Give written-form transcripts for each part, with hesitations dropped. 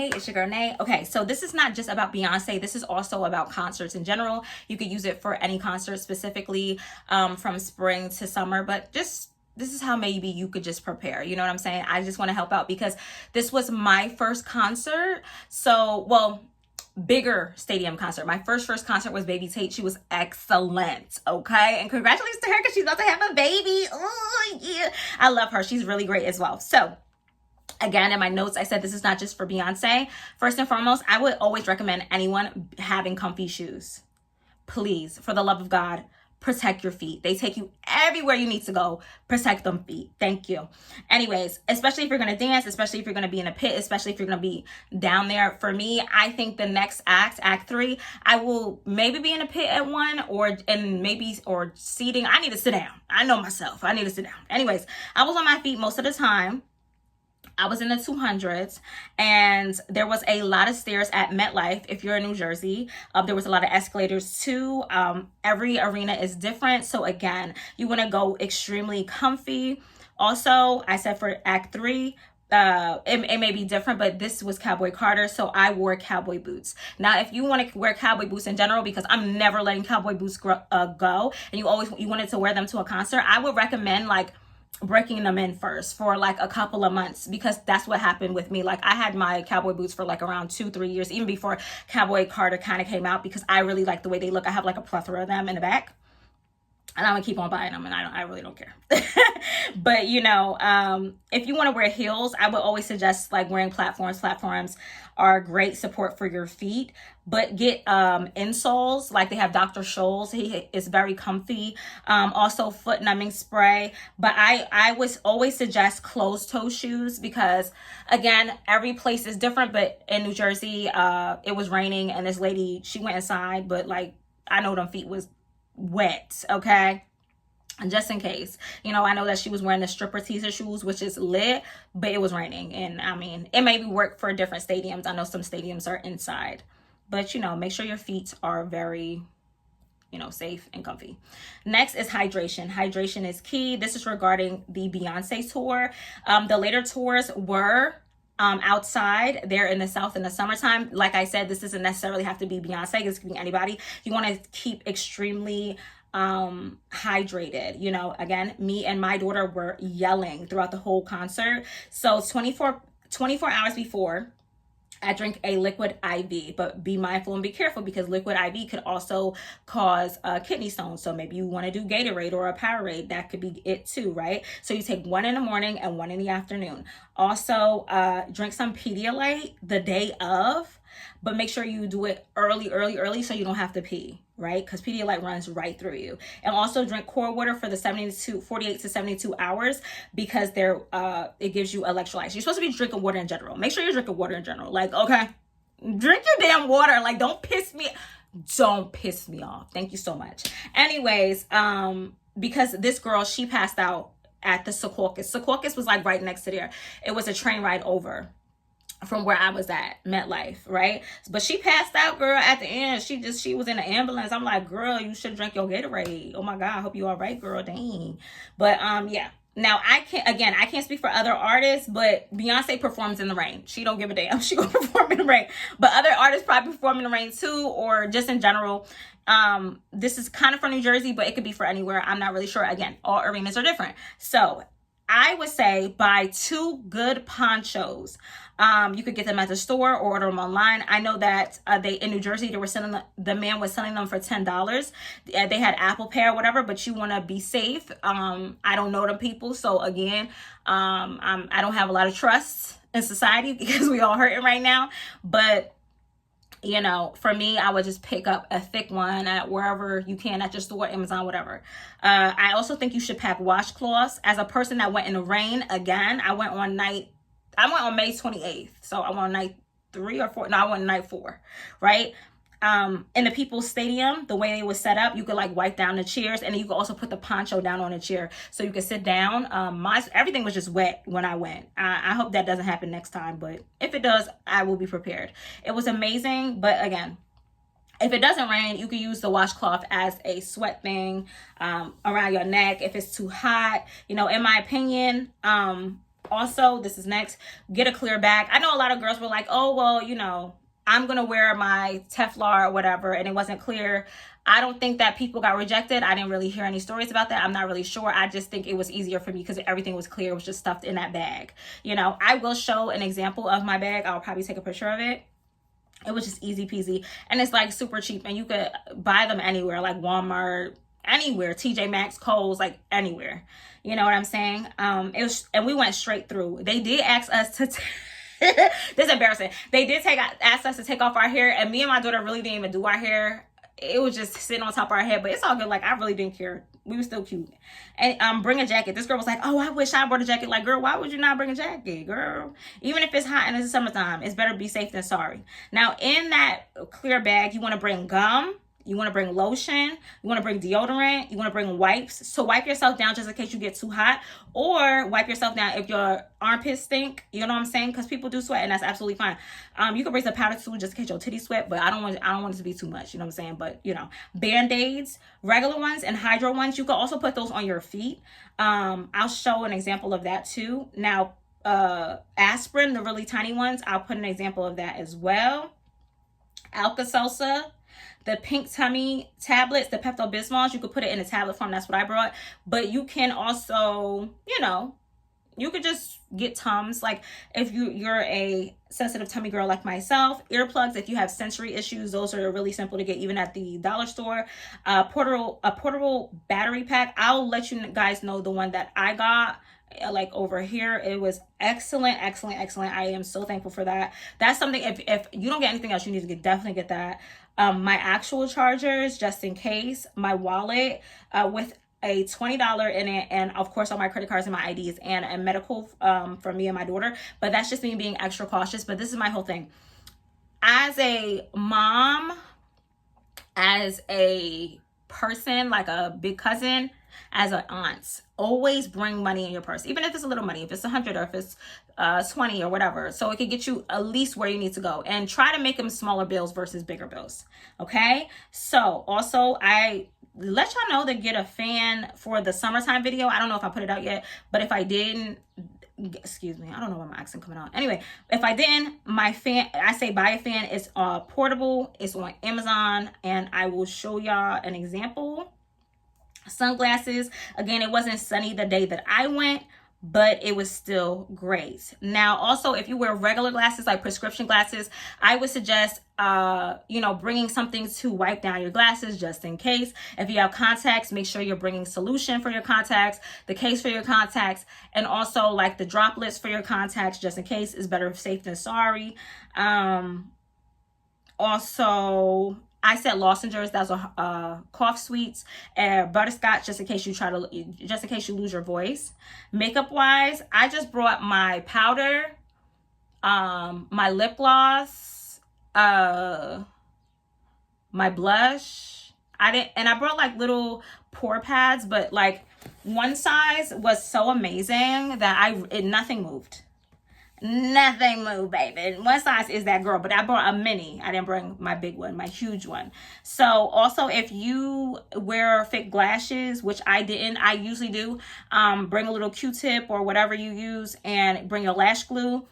Hey, it's your girl Nay. Okay, so this is not just about Beyonce. This is also about concerts in general. You could use it for any concert, specifically from spring to summer, but just this is how maybe you could just prepare. You know what I'm saying? I just want to help out because this was my first concert. So, well, bigger stadium concert. My first concert was Baby Tate. She was excellent. Okay, and congratulations to her because she's about to have a baby. Oh yeah, I love her. She's really great as well. So again, in my notes, I said this is not just for Beyonce. First and foremost, I would always recommend anyone having comfy shoes. Please, for the love of God, protect your feet. They take you everywhere you need to go. Protect them feet. Thank you. Anyways, especially if you're going to dance, especially if you're going to be in a pit, especially if you're going to be down there. For me, I think the next act 3, I will maybe be in a pit at 1 or seating. I need to sit down. I know myself. I need to sit down. Anyways, I was on my feet most of the time. I was in the 200s, and there was a lot of stairs at MetLife. If you're in New Jersey, there was a lot of escalators too. Every arena is different. So again, you want to go extremely comfy. Also, I said for Act 3, it may be different, but this was Cowboy Carter, so I wore cowboy boots. Now, if you want to wear cowboy boots in general, because I'm never letting cowboy boots go, and you wanted to wear them to a concert, I would recommend like breaking them in first for like a couple of months, because that's what happened with me. Like I had my cowboy boots for like around 2-3 years, even before Cowboy Carter kind of came out, because I really like the way they look. I have like a plethora of them in the back, and I'm gonna keep on buying them, and I really don't care. But you know, if you want to wear heels, I would always suggest like wearing platforms. Platforms are great support for your feet, but get insoles. Like they have Dr. Scholl's. He is very comfy. Also foot numbing spray. But I would always suggest closed toe shoes, because again, every place is different. But in New Jersey, it was raining, and this lady, she went inside, but like I know them feet was wet, okay? And just in case, you know, I know that she was wearing the stripper teaser shoes, which is lit, but it was raining. And I mean, it maybe work for different stadiums. I know some stadiums are inside, but you know, make sure your feet are very, you know, safe and comfy. Next is hydration. Hydration is key. This is regarding the Beyonce tour. The later tours were outside there in the South in the summertime. Like I said, this doesn't necessarily have to be Beyonce. This could be anybody. You want to keep extremely hydrated. You know, again, me and my daughter were yelling throughout the whole concert. So 24 hours before, I drink a liquid IV, but be mindful and be careful, because liquid IV could also cause kidney stones. So maybe you want to do Gatorade or a Powerade. That could be it too, right? So you take 1 in the morning and 1 in the afternoon. Also, drink some Pedialyte the day of, but make sure you do it early so you don't have to pee, right? Because Pedialyte runs right through you. And also drink core water for the 48 to 72 hours, because it gives you electrolytes. You're supposed to be drinking water in general. Make sure you're drinking water in general. Like, okay, drink your damn water. Like, don't piss me off. Thank you so much. Anyways, because this girl, she passed out at the Secaucus. Secaucus was like right next to there. It was a train ride over from where I was at, MetLife, right? But she passed out, girl, at the end. She was in an ambulance. I'm like, girl, you should drink your Gatorade. Oh my God, I hope you all right, girl, dang. But yeah. Now, I can't speak for other artists, but Beyonce performs in the rain. She don't give a damn. She gonna perform in the rain. But other artists probably perform in the rain too, or just in general. This is kind of for New Jersey, but it could be for anywhere. I'm not really sure. Again, all arenas are different. So I would say buy 2 good ponchos. You could get them at the store or order them online. I know that they in New Jersey, they were selling the man was selling them for $10. They had Apple Pay or whatever, but you want to be safe. I don't know them people, so again, I don't have a lot of trust in society because we all hurting right now. But you know, for me, I would just pick up a thick one at wherever you can, at your store, Amazon, whatever. I also think you should pack washcloths. As a person that went in the rain, again, I went on May 28th. So I went on night 3 or 4. No, I went on night 4, right? In the People's Stadium, the way they was set up, you could like wipe down the chairs, and then you could also put the poncho down on a chair so you could sit down. Everything was just wet when I went. I hope that doesn't happen next time, but if it does, I will be prepared. It was amazing, but again, if it doesn't rain, you can use the washcloth as a sweat thing around your neck if it's too hot. You know, in my opinion, Also, this is next, get a clear bag. I know a lot of girls were like, oh, well, you know, I'm going to wear my Teflon or whatever, and it wasn't clear. I don't think that people got rejected. I didn't really hear any stories about that. I'm not really sure. I just think it was easier for me because everything was clear. It was just stuffed in that bag. You know, I will show an example of my bag. I'll probably take a picture of it. It was just easy peasy. And it's like super cheap. And you could buy them anywhere, like Walmart, anywhere, TJ Maxx, Kohl's, like anywhere. You know what I'm saying? It was, and we went straight through. They did ask us to... This is embarrassing. They did ask us to take off our hair, and me and my daughter really didn't even do our hair. It was just sitting on top of our head, but it's all good. Like, I really didn't care. We were still cute. And bring a jacket. This girl was like, oh, I wish I brought a jacket. Like, girl, why would you not bring a jacket, girl? Even if it's hot and it's the summertime, it's better be safe than sorry. Now, in that clear bag, you want to bring gum. You want to bring lotion, you want to bring deodorant, you want to bring wipes. So wipe yourself down just in case you get too hot, or wipe yourself down if your armpits stink, you know what I'm saying? Because people do sweat, and that's absolutely fine. You can bring some powder too just in case your titties sweat, but I don't want it to be too much, you know what I'm saying? But, you know, Band-Aids, regular ones and hydro ones, you can also put those on your feet. I'll show an example of that too. Now, aspirin, the really tiny ones, I'll put an example of that as well. Alka-Seltzer, the pink tummy tablets, the Pepto-Bismols, you could put it in a tablet form. That's what I brought. But you can also, you know, you could just get Tums. Like, if you're a sensitive tummy girl like myself, earplugs, if you have sensory issues, those are really simple to get even at the dollar store. A portable battery pack. I'll let you guys know the one that I got. Like over here, it was excellent. I am so thankful for that. That's something, if you don't get anything else, you need to definitely get that. My actual chargers, just in case, my wallet with a $20 in it, and of course all my credit cards and my IDs, and a medical for me and my daughter. But that's just me being extra cautious. But this is my whole thing. As a mom, as a person, like a big cousin, as an aunt, always bring money in your purse, even if it's a little money, if it's 100 or if it's 20 or whatever, so it can get you at least where you need to go. And try to make them smaller bills versus bigger bills. Okay, so also I let y'all know to get a fan for the summertime video. I don't know if I put it out yet, but if I didn't, excuse me, I don't know why my accent coming out. Anyway, if I didn't, my fan, I say buy a fan. It's portable, it's on Amazon, and I will show y'all an example. Sunglasses, again, it wasn't sunny the day that I went, but it was still great. Now, also, if you wear regular glasses, like prescription glasses, I would suggest, you know, bringing something to wipe down your glasses just in case. If you have contacts, make sure you're bringing solution for your contacts, the case for your contacts, and also like the droplets for your contacts just in case. Is better safe than sorry. Also, I said lozenges. That's a cough sweets, and butterscotch just in case you lose your voice. Makeup wise, I just brought my powder, my lip gloss, my blush. I brought like little pore pads, but like one size was so amazing that nothing moved. Nothing moved, baby. One size is that girl, but I brought a mini. I didn't bring my big one, my huge one. So also, if you wear fake lashes, which I didn't, I usually do, bring a little Q-tip or whatever you use, and bring your lash glue.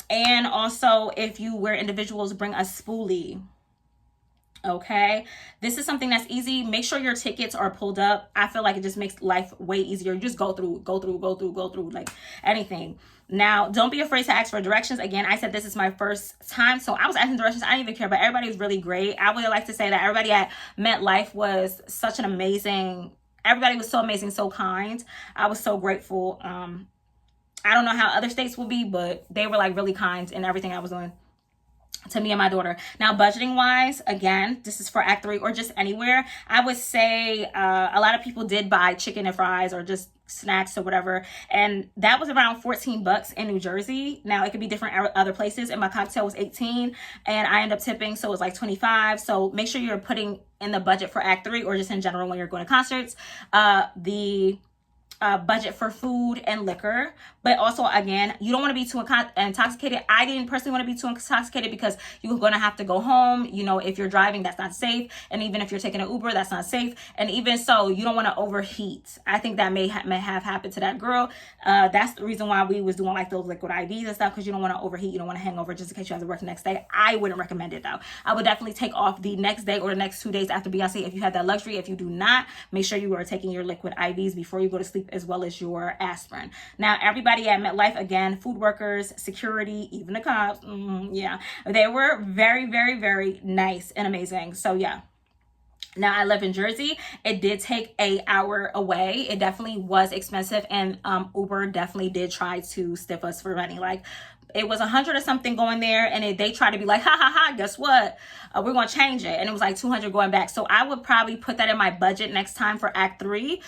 And also, if you wear individuals, bring a spoolie. Okay, this is something that's easy. Make sure your tickets are pulled up. I feel like it just makes life way easier. You just go through like anything. Now, don't be afraid to ask for directions. Again, I said this is my first time, so I was asking directions. I didn't even care, but everybody was really great. I would like to say that everybody at MetLife was such an amazing, everybody was so amazing, so kind. I was so grateful. I don't know how other states will be, but they were like really kind in everything I was doing to me and my daughter. Now, budgeting wise, again, this is for Act 3 or just anywhere. I would say a lot of people did buy chicken and fries or just snacks or whatever, and that was around $14 in New Jersey. Now, it could be different other places, and my cocktail was $18, and I ended up tipping, so it was like $25. So make sure you're putting in the budget for Act 3 or just in general when you're going to concerts. The budget for food and liquor, but also, again, you don't want to be too intoxicated. I didn't personally want to be too intoxicated because you're going to have to go home. You know, if you're driving, that's not safe. And even if you're taking an Uber, that's not safe. And even so, you don't want to overheat. I think that may have happened to that girl. That's the reason why we was doing like those liquid IVs and stuff, because you don't want to overheat. You don't want to hang over just in case you have to work the next day. I wouldn't recommend it though. I would definitely take off the next day or the next 2 days after Beyonce if you have that luxury. If you do not, make sure you are taking your liquid IVs before you go to sleep, as well as your aspirin. Now, everybody at MetLife, again, food workers, security, even the cops, yeah, they were very, very, very nice and amazing. So yeah. Now, I live in Jersey. It did take an hour away. It definitely was expensive, and Uber definitely did try to stiff us for money. Like, it was 100 or something going there, and they tried to be like, ha ha ha, guess what? We're going to change it. And it was like 200 going back. So I would probably put that in my budget next time for Act 3.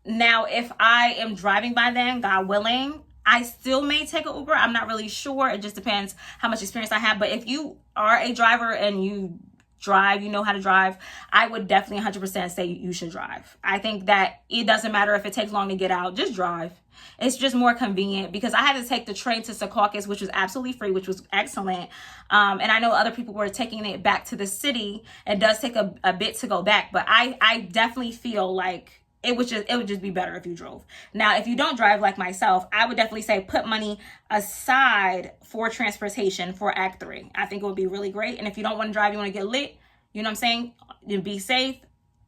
Now, if I am driving by then, God willing, I still may take an Uber. I'm not really sure. It just depends how much experience I have. But if you are a driver and you drive, you know how to drive, I would definitely 100% say you should drive. I think that it doesn't matter if it takes long to get out, just drive. It's just more convenient, because I had to take the train to Secaucus, which was absolutely free, which was excellent. And I know other people were taking it back to the city. It does take a bit to go back, but I definitely feel like it would just be better if you drove. Now, if you don't drive like myself, I would definitely say put money aside for transportation for Act 3. I think it would be really great. And if you don't want to drive, you want to get lit, you know what I'm saying? You be safe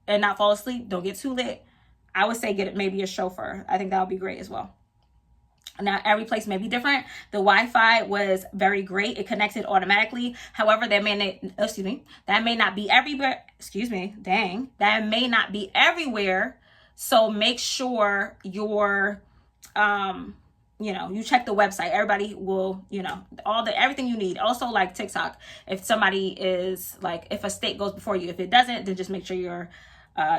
and not fall asleep. Don't get too lit. I would say get maybe a chauffeur. I think that would be great as well. Now, every place may be different. The Wi-Fi was very great. It connected automatically. However, that may not be everywhere. That may not be everywhere. So make sure you check the website. Everybody will, everything you need. Also, like TikTok, if somebody is like, if a state goes before you, if it doesn't, then just make sure you're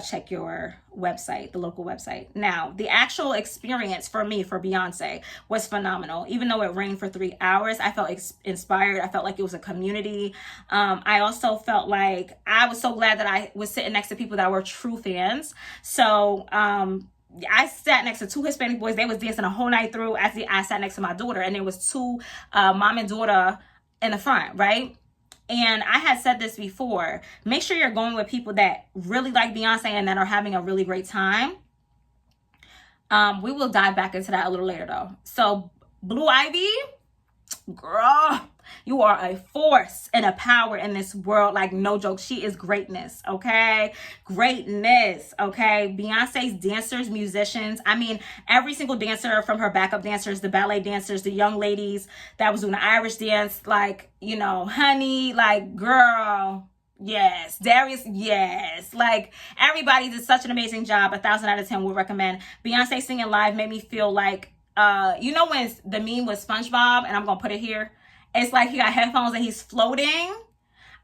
check your website, the local website. Now, the actual experience for me, for Beyonce, was phenomenal. Even though it rained for 3 hours, I felt inspired. I felt like it was a community. I also felt like I was so glad that I was sitting next to people that were true fans. So, I sat next to 2 Hispanic boys. They was dancing a whole night through. I sat next to my daughter, and there was 2 mom and daughter in the front, right? And I had said this before, make sure you're going with people that really like Beyonce and that are having a really great time. We will dive back into that a little later though. So Blue Ivy, girl, you are a force and a power in this world. Like, no joke. She is greatness. Okay. Greatness. Okay. Beyonce's dancers, musicians. I mean, every single dancer, from her backup dancers, the ballet dancers, the young ladies that was doing the Irish dance, like, honey, like, girl, yes. Darius, yes. Like, everybody did such an amazing job. 1,000 out of 10 would recommend. Beyonce singing live made me feel like, when the meme was SpongeBob, and I'm going to put it here. It's like he got headphones and he's floating.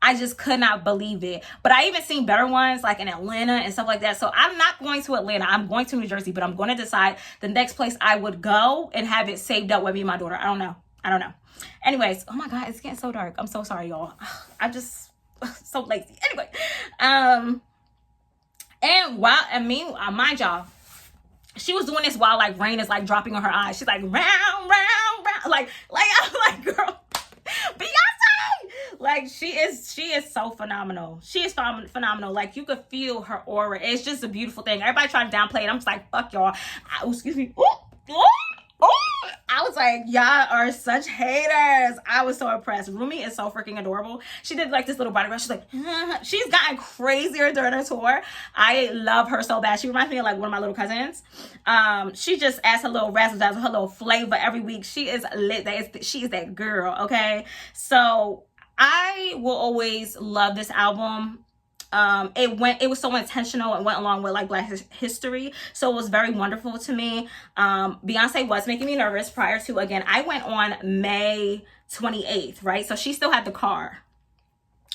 I just could not believe it. But I even seen better ones like in Atlanta and stuff like that. So I'm not going to Atlanta. I'm going to New Jersey, but I'm going to decide the next place I would go and have it saved up with me and my daughter. I don't know. Anyways, oh my God, it's getting so dark. I'm so sorry, y'all. I just so lazy. Anyway, and mind y'all, she was doing this while like rain is like dropping on her eyes. She's like round, round, round. Like I'm like, girl, Beyonce. Like she is so phenomenal. She is phenomenal. Like you could feel her aura. It's just a beautiful thing. Everybody trying to downplay it. I'm just like, fuck y'all. Excuse me. I was like, y'all are such haters. I was so impressed. Rumi is so freaking adorable. She did like this little body rush. She's like, she's gotten crazier during her tour. I love her so bad. She reminds me of like one of my little cousins. She just adds her little razzle dazzle, her little flavor every week. She is lit. She is that girl. Okay. So I will always love this album. It was so intentional and went along with like Black history. So it was very wonderful to me. Beyonce was making me nervous prior to, again, I went on May 28th, right? So she still had the car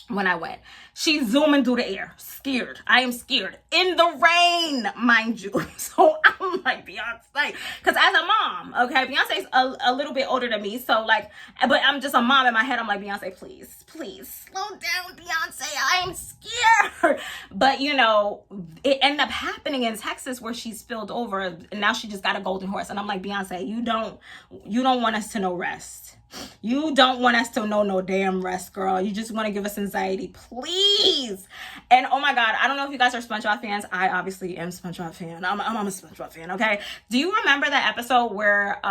when I went. She's zooming through the air, scared. I am scared. In the rain, mind you. So I'm like, Beyonce. Because as a mom, okay, Beyonce's a little bit older than me. So like, but I'm just a mom in my head. I'm like, Beyonce, please, please, slow down, Beyonce. I am scared. But, you know, it ended up happening in Texas where she spilled over. And now she just got a golden horse. And I'm like, Beyonce, you don't want us to know rest. You don't want us to know no damn rest, girl. You just want to give us anxiety, please. And oh my God, I don't know if you guys are SpongeBob fans. I obviously am a SpongeBob fan. I'm a SpongeBob fan, okay? Do you remember that episode where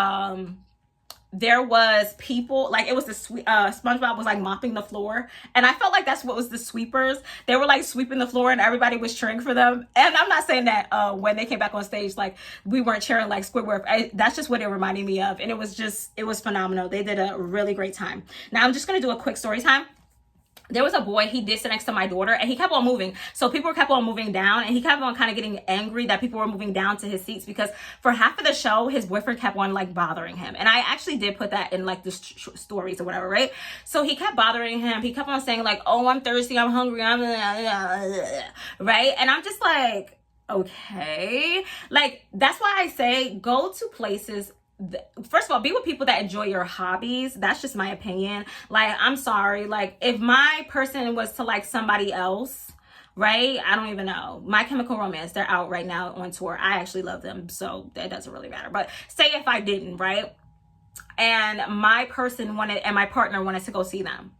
there was people, like it was the SpongeBob was like mopping the floor, and I felt like that's what was the sweepers. They were like sweeping the floor and everybody was cheering for them. And I'm not saying that when they came back on stage, like we weren't cheering like Squidward. That's just what it reminded me of. And it was phenomenal. They did a really great time. Now I'm just going to do a quick story time. There was a boy, he did sit next to my daughter, and he kept on moving. So people kept on moving down, and he kept on kind of getting angry that people were moving down to his seats, because for half of the show, his boyfriend kept on like bothering him. And I actually did put that in like the stories or whatever, right? So he kept bothering him. He kept on saying like, oh, I'm thirsty, I'm hungry, I'm right? And I'm just like, okay. Like, that's why I say go to places. First of all, be with people that enjoy your hobbies. That's just my opinion. Like, I'm sorry, like if my person was to like somebody else, right? I don't even know. My Chemical Romance, they're out right now on tour. I actually love them, so that doesn't really matter. But say if I didn't, right? And my person wanted, and my partner wanted to go see them,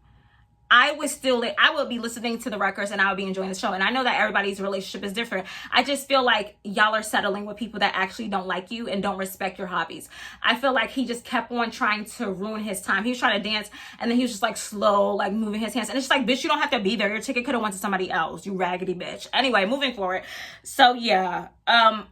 I would be listening to the records and I would be enjoying the show. And I know that everybody's relationship is different. I just feel like y'all are settling with people that actually don't like you and don't respect your hobbies. I feel like he just kept on trying to ruin his time. He was trying to dance, and then he was just like slow, like moving his hands. And it's just like, bitch, you don't have to be there. Your ticket could have went to somebody else, you raggedy bitch. Anyway, moving forward. So yeah.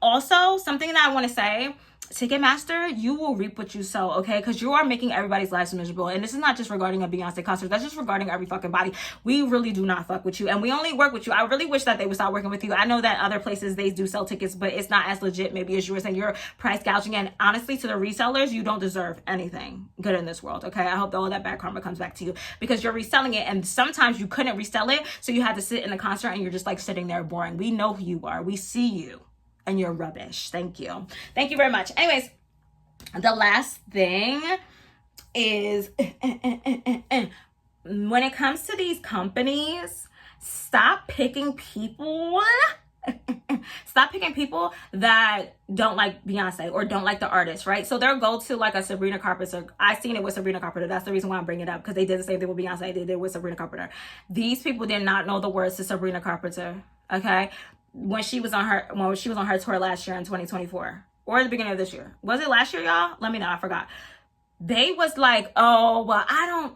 Also, something that I want to say, Ticketmaster, you will reap what you sow, okay? Because you are making everybody's lives miserable. And this is not just regarding a Beyonce concert. That's just regarding every fucking body. We really do not fuck with you. And we only work with you. I really wish that they would stop working with you. I know that other places, they do sell tickets, but it's not as legit maybe as yours. And you're price gouging. And honestly, to the resellers, you don't deserve anything good in this world, okay? I hope that all that bad karma comes back to you, because you're reselling it. And sometimes you couldn't resell it. So you had to sit in the concert and you're just like sitting there boring. We know who you are. We see you. And you're rubbish. Thank you. Thank you very much. Anyways, the last thing is when it comes to these companies, stop picking people. Stop picking people that don't like Beyonce or don't like the artist, right? So they'll go to like a Sabrina Carpenter. I seen it with Sabrina Carpenter. That's the reason why I'm bringing it up, because they did the same thing with Beyonce. They did with Sabrina Carpenter. These people did not know the words to Sabrina Carpenter, okay? When she was on her tour last year in 2024, or the beginning of this year. Was it last year, y'all? Let me know. I forgot. They was like, oh, well, I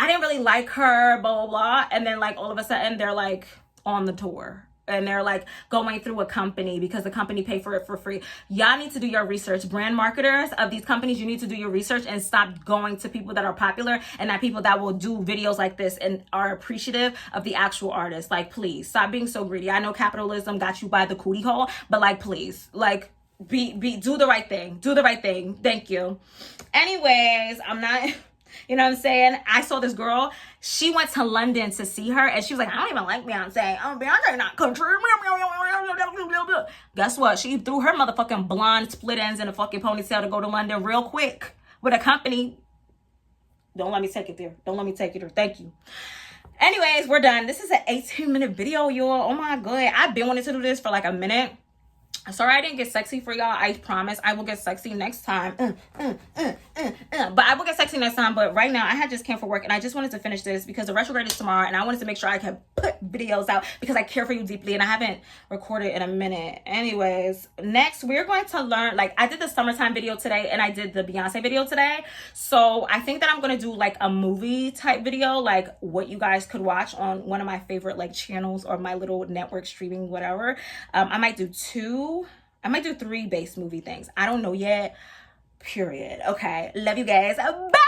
didn't really like her, blah, blah, blah. And then like all of a sudden they're like on the tour. And they're like going through a company because the company paid for it for free. Y'all need to do your research. Brand marketers of these companies, you need to do your research and stop going to people that are popular and not people that will do videos like this and are appreciative of the actual artist. Like, please stop being so greedy. I know capitalism got you by the cootie hole, but like, please, like, do the right thing. Do the right thing. Thank you. Anyways, I'm not, you know what I'm saying? I saw this girl. She went to London to see her, and she was like, I don't even like Beyonce. Oh, Beyonce not country. Guess what? She threw her motherfucking blonde split ends in a fucking ponytail to go to London real quick with a company. Don't let me take it there. Don't let me take it there. Thank you. Anyways, we're done. This is an 18-minute video, y'all. Oh my God. I've been wanting to do this for like a minute. Sorry I didn't get sexy for y'all. I promise I will get sexy next time. But I will get sexy next time. But right now, I had just came for work and I just wanted to finish this because the retrograde is tomorrow and I wanted to make sure I could put videos out because I care for you deeply and I haven't recorded in a minute. Anyways, next we're going to learn, like I did the summertime video today and I did the Beyonce video today. So I think that I'm going to do like a movie type video, like what you guys could watch on one of my favorite like channels or my little network streaming, whatever. I might do 3 base movie things. I don't know yet. Period. Okay. Love you guys. Bye.